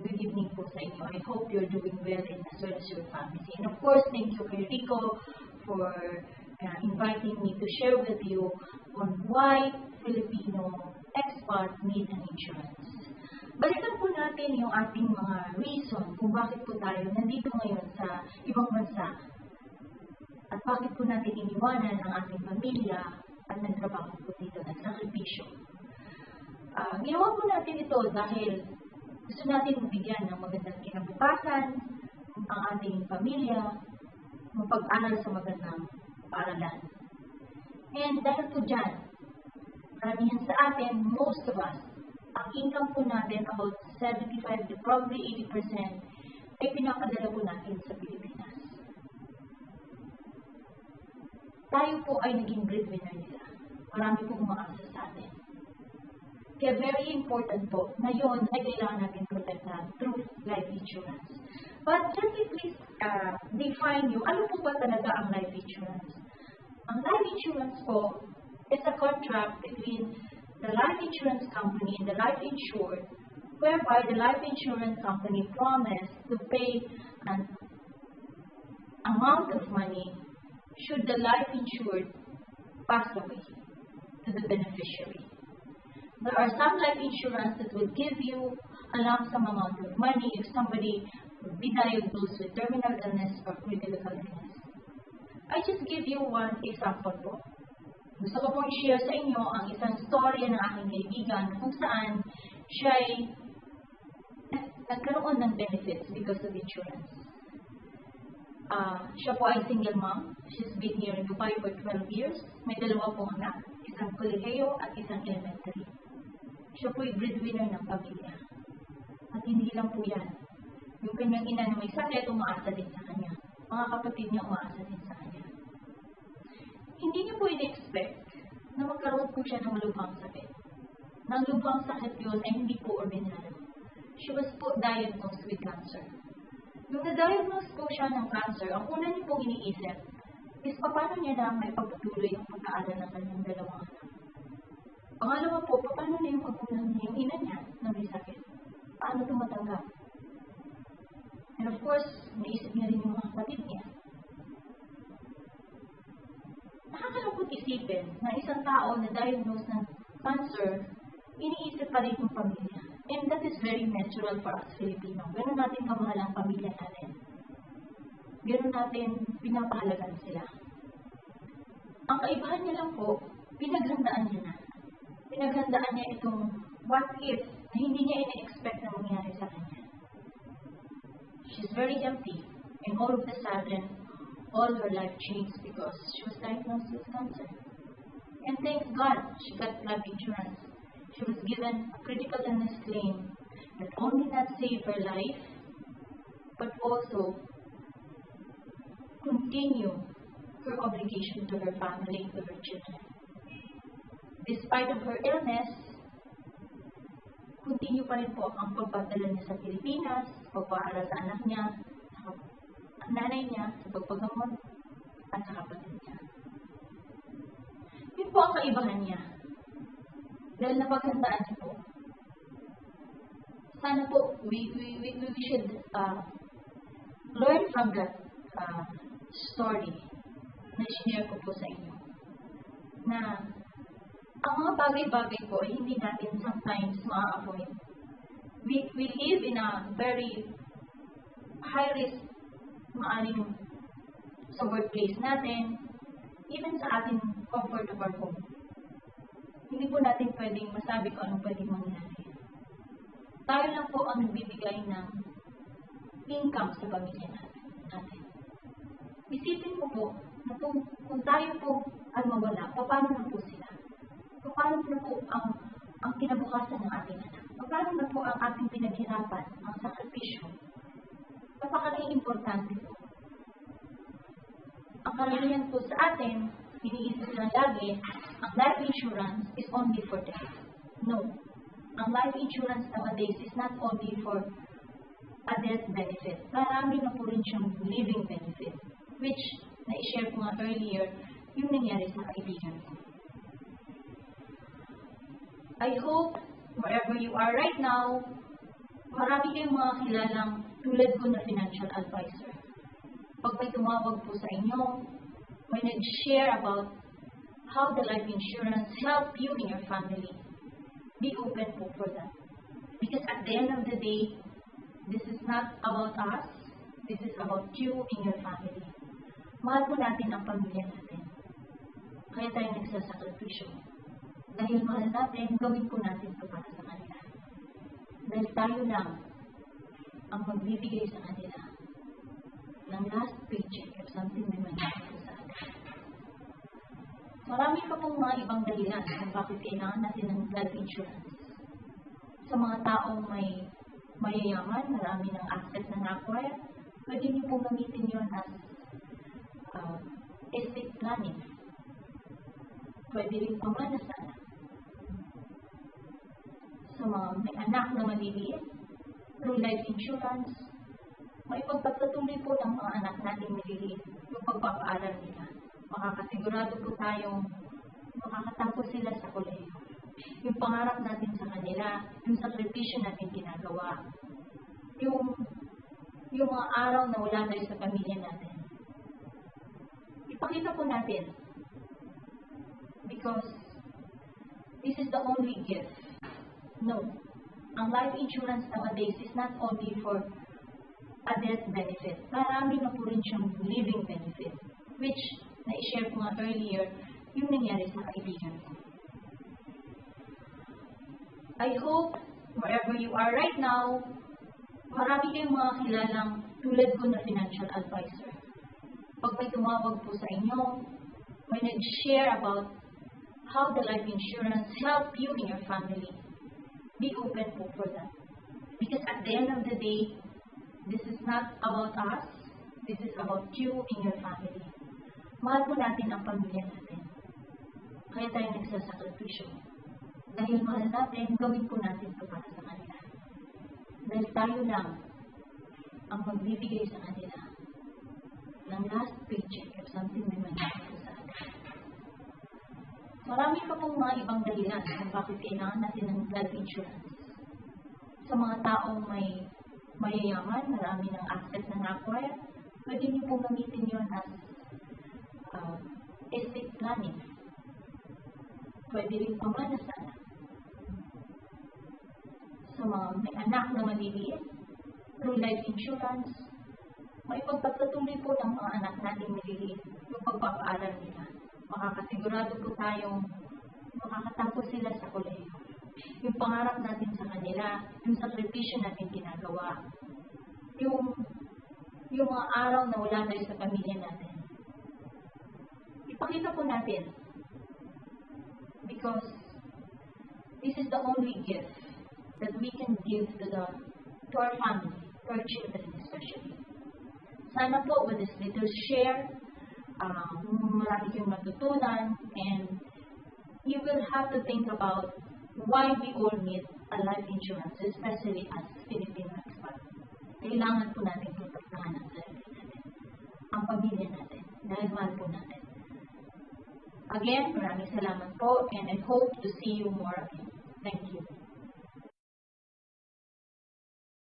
good evening po sa inyo. I hope you're doing well and as well as your family. And of course, thank you kay Rico for inviting me to share with you on why Filipino expats need an insurance. Balikan po natin yung ating mga reason kung bakit po tayo nandito ngayon sa ibang bansa at bakit po natin iniwanan ang ating pamilya at nagtrabaho po dito ng sakripisyo. Ginawa po natin ito dahil gusto natin mabigyan ng magandang kinabukasan ang ating pamilya, mapag-aral sa magandang paaralan. And dahil po dyan, karamihan sa atin, most of us, ang income po natin, about 75 to probably 80%, ay pinapadala po natin sa Pilipinas. Tayo po ay naging breadwinner nila. Marami po umaasa sa atin. Kaya very important po na yun ay kailangan natin protektahan through life insurance. But let me please define you, ano po ba talaga ang life insurance? Ang life insurance po is a contract between the life insurance company and the life insured, whereby the life insurance company promised to pay an amount of money should the life insured pass away to the beneficiary. There are some life insurance that will give you a lump sum amount of money if somebody would be diagnosed with terminal illness or critical illness. I just give you one example po. Gusto ko pong i-share sa inyo ang isang story ng aking kaibigan kung saan siya ay nagkaroon ng benefits because of insurance. Siya po ay single mom. She's been here in Dubai for 12 years. May dalawa pong anak, isang kolehiyo at isang elementary. Siya po ay breadwinner ng pamilya. At hindi lang po yan. Yung kanyang ina na may sakit, umaasa din sa kanya. Mga kapatid niya umaasa din sa kanya. Hindi niyo po in-expect na magkaroon po siya ng lubhang sakit. Nang lubhang sakit yun ay hindi po ordinaryo. She was po diagnosed with cancer. Nung na-diagnose po siya ng cancer, ang una niyo pong iniisip is paano niya na may pagpatuloy ang pag-aaral ng kanyang dalawang anak. Pangalawa po, paano na yung pagpunan niya yung ina niya na may sakit? Paano tumatanggap? And of course, naisip niya rin yung mga kapatid niya. Nakakalungkot isipin na isang tao na diagnosed ng cancer, iniisip pa rin yung pamilya. And that is very natural for us Filipino. Ganun natin kamahal ang pamilya natin. Ganun natin pinapahalagan sila. Ang kaibahan niya lang po, pinaghandaan niya na. Pinaghandaan niya itong what if na hindi niya ina-expect na mangyari sa kanya. She's very healthy. And all of a sudden, all her life changed because she was diagnosed with cancer. And thank God she got life insurance. She was given a critical illness claim that only not saved her life, but also continue her obligation to her family, to her children. Despite of her illness, continue pa rin po ang pagpadala niya sa Pilipinas, pagpaaral sa anak niya, sa nanay niya, sa pagpagamot, at sa kapatid niya. Yun po ang kaibahan niya. Dahil napaghandaan niyo po. Sana po, we should learn from that story na share ko po sa inyo. Na ang mga bagay-bagay po ay hindi natin sometimes ma-avoid. We live in a very high risk maaring sa workplace natin, even sa ating comfort of our home. Hindi po natin pwedeng masabi kung anong pwedeng mangyari. Tayo lang po ang nagbibigay ng income sa pamilya natin. Isipin mo po na kung tayo po ay mawala, paano na po sila? Paano na po ang kinabukasan ng ating anak? Paano na po ang ating pinaghirapan, ang sakripisyo? Napakaling importante po. Ang karamihan po sa atin, iniisip lang lagi, ang life insurance is only for death. No. Ang life insurance nowadays is not only for a death benefit. Marami na po rin siyang living benefit, which na-share ko nga earlier, yung nangyari sa kaibigan ko. I hope wherever you are right now, Marami kayong mga kilalang tulad ko na financial advisor. Pag may tumawag po sa inyo, may nag-share about how the life insurance help you in your family, be open po for that. Because at the end of the day, this is not about us, this is about you and your family. Mahal po natin ang pamilya natin. Kaya tayo nagsasakripisyo. Dahil mahal natin, gawin po natin ito para sa kanila. Dahil tayo lang ang magbibigay sa kanila ng last paycheck if something may mangyari sa atin. Marami pa pong mga ibang dahilan kung bakit kailangan natin ng life insurance. Sa mga taong may mayayaman, marami ng asset na na-acquire, pwede niyo pong gamitin yun as estate planning. Pwede rin pamana sa anak. Sa mga may anak na maliliit, through life insurance, may pagpapatuloy po ng mga anak natin maliliit yung pagpapaaral nila. Makakasigurado po tayong makakatapos sila sa kolehiyo. Yung pangarap natin sa kanila, yung sakripisyo natin ginagawa, yung mga araw na wala tayo sa pamilya natin. Ipakita po natin because this is the only gift. No, ang life insurance nowadays is not only for a death benefit. Marami na po rin siyang living benefit, which na-share ko nga earlier yung nangyari sa kaibigan ko. I hope wherever you are right now, marami kayong mga kilalang tulad ko na financial advisor. Pag may tumawag po sa inyo, may nag-share about how the life insurance help you in your family, be open po for that. Because at the end of the day, this is not about us, this is about you and your family. Mahal po natin ang pamilya natin. Kaya tayo nagsasakripisyo. Dahil mahal natin, gawin po natin ito para sa kanila. Dahil tayo lang ang magbibigay sa kanila ng last paycheck if something may mangyari sa atin. Marami pa pong mga ibang dahilan kung bakit kailangan natin ng life insurance. Sa mga taong may mayayaman, marami ng asset na na-acquire, pwede niyo pong gamitin yun as estate planning. Pwede rin pamana sa anak. Sa mga may anak na maliliit, through life insurance, may pagpapatuloy po ng mga anak natin maliliit yung pagpapaaral nila. Makakasigurado po tayong makakatapos sila sa kolehiyo. Yung pangarap natin sa kanila, yung sakripisyo natin ginagawa, yung mga araw na wala tayo sa pamilya natin. Ipakita po natin because this is the only gift that we can give to our family, to our children especially. Sana po with this little share, marami kayong matutunan and you will have to think about why we all need a life insurance, especially as Filipino expat. Kailangan po natin protektahan ang sarili natin, ang pamilya natin, dahil mahal po natin. Again, maraming salamat po and I hope to see you more again. Thank you.